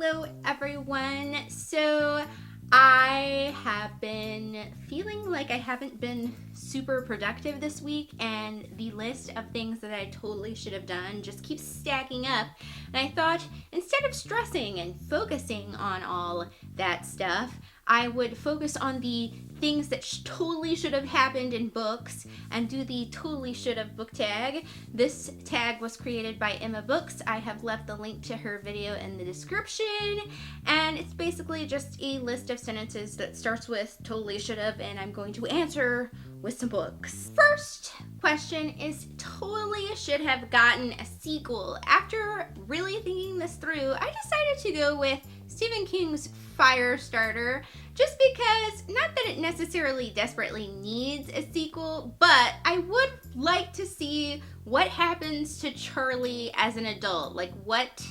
Hello everyone. So I have been feeling like I haven't been super productive this week, and the list of things that I totally should have done just keeps stacking up. And I thought instead of stressing and focusing on all that stuff, I would focus on the things that totally should have happened in books and do the totally should have book tag. This tag was created by Emma Books. I have left the link to her video in the description, and it's basically just a list of sentences that starts with totally should have, and I'm going to answer with some books. First question is totally should have gotten a sequel. After really thinking this through, I decided to go with Stephen King's Firestarter, just because, not that it necessarily desperately needs a sequel, but I would like to see what happens to Charlie as an adult, like what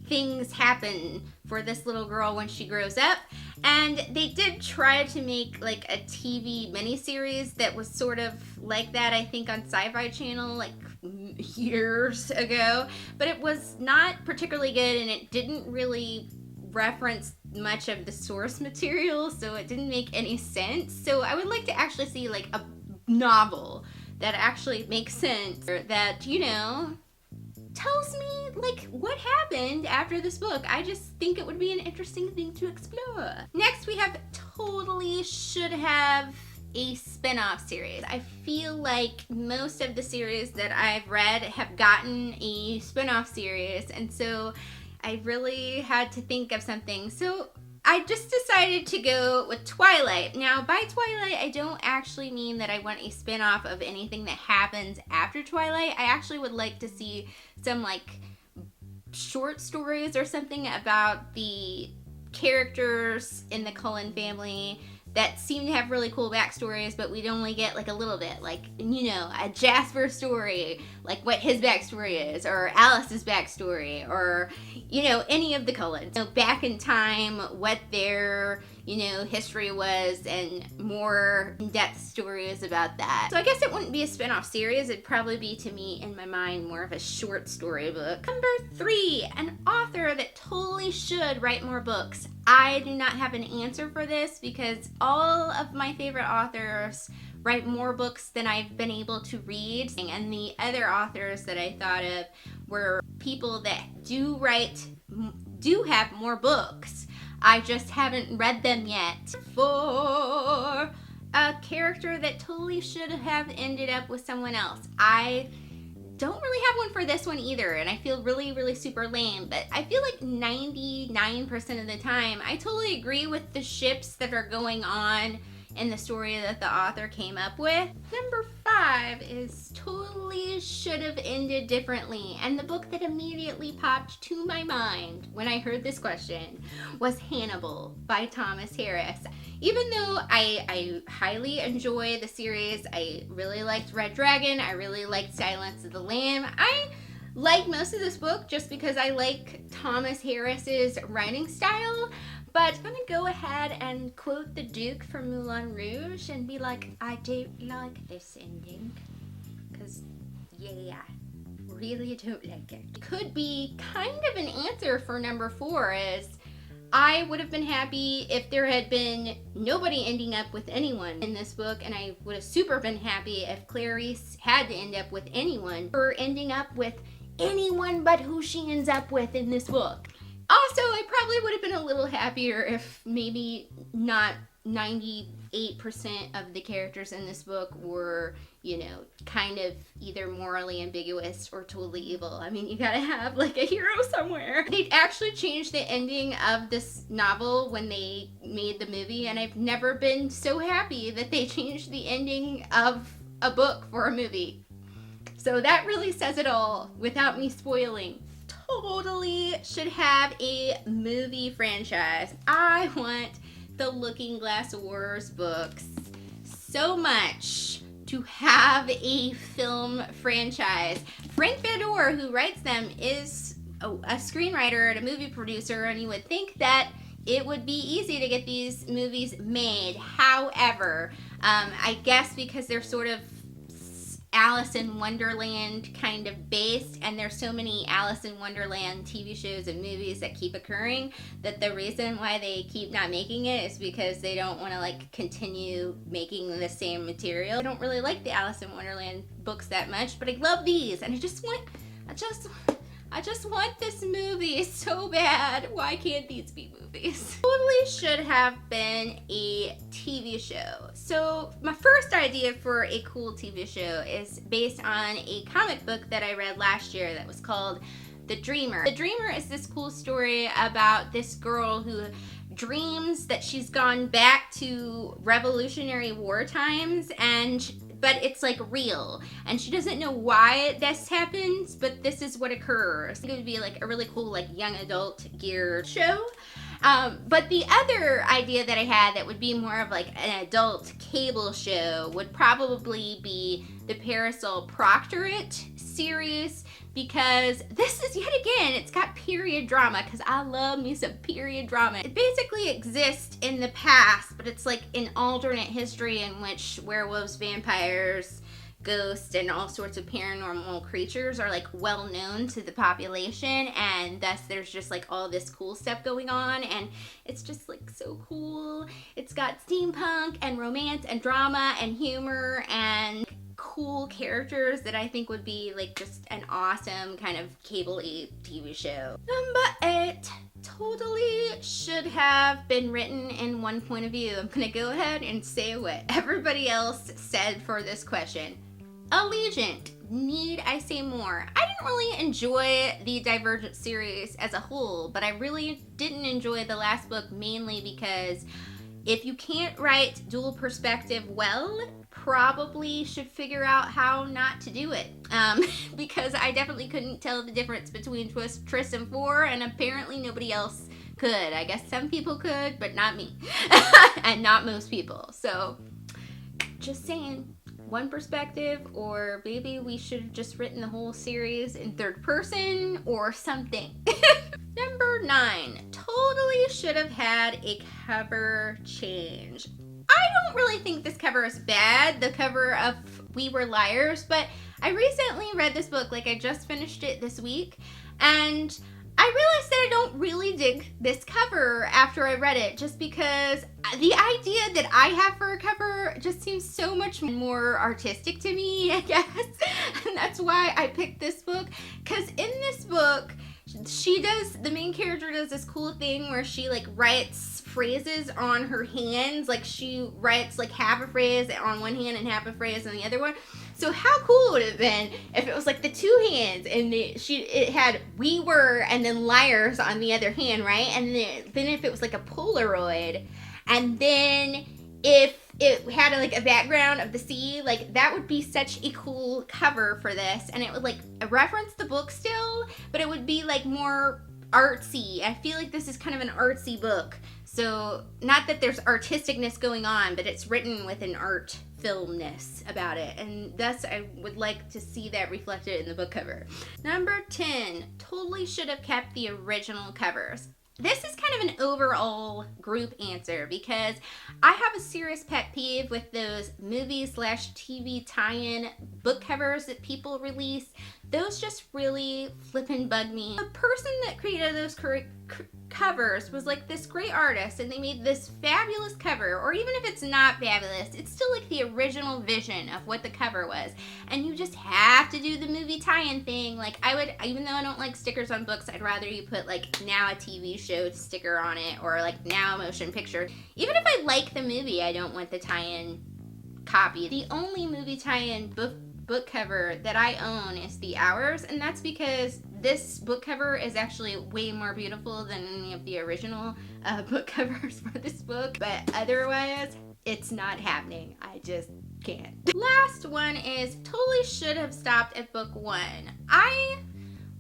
things happen for this little girl when she grows up. And they did try to make like a TV miniseries that was sort of like that, I think, on Sci-Fi Channel like years ago, but it was not particularly good, and it didn't really reference much of the source material, so it didn't make any sense. So I would like to actually see like a novel that actually makes sense, or that, you know, tells me like what happened after this book. I just think it would be an interesting thing to explore. Next, we have totally should have a spin-off series. I feel like most of the series that I've read have gotten a spin-off series, and so I really had to think of something. So I just decided to go with Twilight. Now, by Twilight, I don't actually mean that I want a spin-off of anything that happens after Twilight. I actually would like to see some like short stories or something about the characters in the Cullen family that seem to have really cool backstories, but we'd only get like a little bit, like, you know, a Jasper story, like what his backstory is, or Alice's backstory, or, you know, any of the Cullens. So back in time, what their, you know, history was, and more in-depth stories about that. So I guess it wouldn't be a spin-off series. It'd probably be, to me, in my mind, more of a short story book. Number 3, an author that totally should write more books. I do not have an answer for this because all of my favorite authors write more books than I've been able to read, and the other authors that I thought of were people that do have more books. I just haven't read them yet. For a character that totally should have ended up with someone else, I don't really have one for this one either, and I feel really super lame, but I feel like 99% of the time I totally agree with the ships that are going on in the story that the author came up with. Number 5 is totally should have ended differently, and the book that immediately popped to my mind when I heard this question was Hannibal by Thomas Harris. Even though I highly enjoy the series, I really liked Red Dragon, I really liked Silence of the Lamb, I like most of this book just because I like Thomas Harris's writing style. But I'm gonna go ahead and quote the Duke from Moulin Rouge and be like, I don't like this ending. Because, yeah, really don't like it. Could be kind of an answer for number 4 is, I would have been happy if there had been nobody ending up with anyone in this book, and I would have super been happy if Clarice had to end up with anyone, or ending up with anyone but who she ends up with in this book. Also, I probably would have been a little happier if maybe not 98% of the characters in this book were, you know, kind of either morally ambiguous or totally evil. I mean, you gotta have like a hero somewhere. They actually changed the ending of this novel when they made the movie, and I've never been so happy that they changed the ending of a book for a movie. So that really says it all without me spoiling. Totally should have a movie franchise. I want the Looking Glass Wars books so much to have a film franchise. Frank Fedor, who writes them, is a screenwriter and a movie producer, and you would think that it would be easy to get these movies made. However, I guess because they're sort of Alice in Wonderland kind of based, and there's so many Alice in Wonderland TV shows and movies that keep occurring that the reason why they keep not making it is because they don't want to like continue making the same material. I don't really like the Alice in Wonderland books that much, but I love these, and I just want this movie so bad. Why can't these be movies? Totally should have been a TV show. So my first idea for a cool TV show is based on a comic book that I read last year that was called The Dreamer. The Dreamer is this cool story about this girl who dreams that she's gone back to Revolutionary War times, but it's like real, and she doesn't know why this happens, but this is what occurs. I think it would be like a really cool like young adult geared show. But the other idea that I had that would be more of like an adult cable show would probably be the Parasol Proctorate series, because this is, yet again, it's got period drama, because I love me some period drama. It basically exists in the past, but it's like an alternate history in which werewolves, vampires, ghosts, and all sorts of paranormal creatures are like well known to the population, and thus there's just like all this cool stuff going on, and it's just like so cool. It's got steampunk and romance and drama and humor and cool characters that I think would be like just an awesome kind of cable-y TV show. Number 8 totally should have been written in one point of view. I'm gonna go ahead and say what everybody else said for this question. Allegiant. Need I say more? I didn't really enjoy the Divergent series as a whole, but I really didn't enjoy the last book mainly because if you can't write dual perspective well, probably should figure out how not to do it. Because I definitely couldn't tell the difference between Tris and 4, and apparently nobody else could. I guess some people could, but not me. And not most people. So, just saying, one perspective, or maybe we should have just written the whole series in third person or something. Number 9, totally should have had a cover change. I don't really think this cover is bad, the cover of We Were Liars, but I recently read this book, like I just finished it this week, and I realized that I don't really dig this cover after I read it, just because the idea that I have for a cover just seems so much more artistic to me, I guess, and that's why I picked this book, because in this book, the main character does this cool thing where she like writes phrases on her hands, like she writes like half a phrase on one hand and half a phrase on the other one. So how cool would it have been if it was like the two hands and it had we were and then liars on the other hand, right? And then if it was like a Polaroid, and then if it had like a background of the sea, like that would be such a cool cover for this, and it would like reference the book still, but it would be like more artsy. I feel like this is kind of an artsy book, so not that there's artisticness going on, but it's written with an art filmness about it, and thus I would like to see that reflected in the book cover. Number 10, totally should have kept the original covers. This is kind of an overall group answer because I have a serious pet peeve with those movie/TV tie-in book covers that people release. Those just really flippin' bug me. The person that created those covers was like this great artist, and they made this fabulous cover, or even if it's not fabulous, it's still like the original vision of what the cover was, and you just have to do the movie tie-in thing. Like I would, even though I don't like stickers on books, I'd rather you put like now a TV show sticker on it, or like now a motion picture. Even if I like the movie, I don't want the tie-in copy. The only movie tie-in book cover that I own is The Hours, and that's because this book cover is actually way more beautiful than any of the original book covers for this book, but otherwise it's not happening. I just can't. Last one is totally should have stopped at book 1. I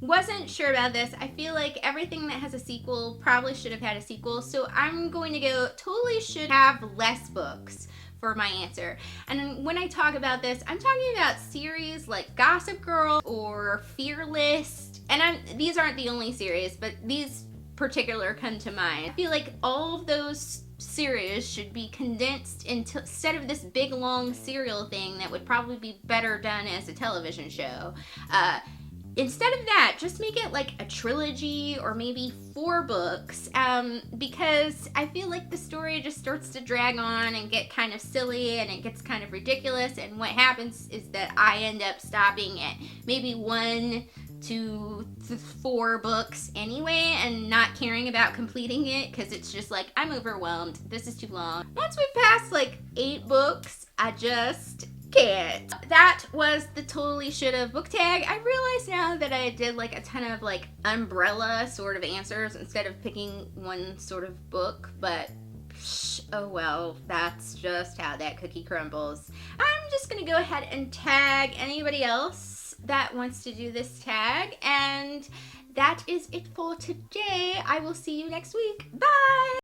wasn't sure about this. I feel like everything that has a sequel probably should have had a sequel, so I'm going to go totally should have less books for my answer. And when I talk about this, I'm talking about series like Gossip Girl or Fearless, and these aren't the only series, but these particular come to mind. I feel like all of those series should be condensed into, instead of this big long serial thing that would probably be better done as a television show. Instead of that, just make it like a trilogy or maybe 4 books, because I feel like the story just starts to drag on and get kind of silly and it gets kind of ridiculous, and what happens is that I end up stopping at maybe 1 to 4 books anyway and not caring about completing it because it's just like, I'm overwhelmed, this is too long. Once we've passed like 8 books, I just can't. That was the totally shoulda book tag. I realize now that I did like a ton of like umbrella sort of answers instead of picking one sort of book, but oh well, that's just how that cookie crumbles. I'm just gonna go ahead and tag anybody else that wants to do this tag, and that is it for today. I will see you next week. Bye!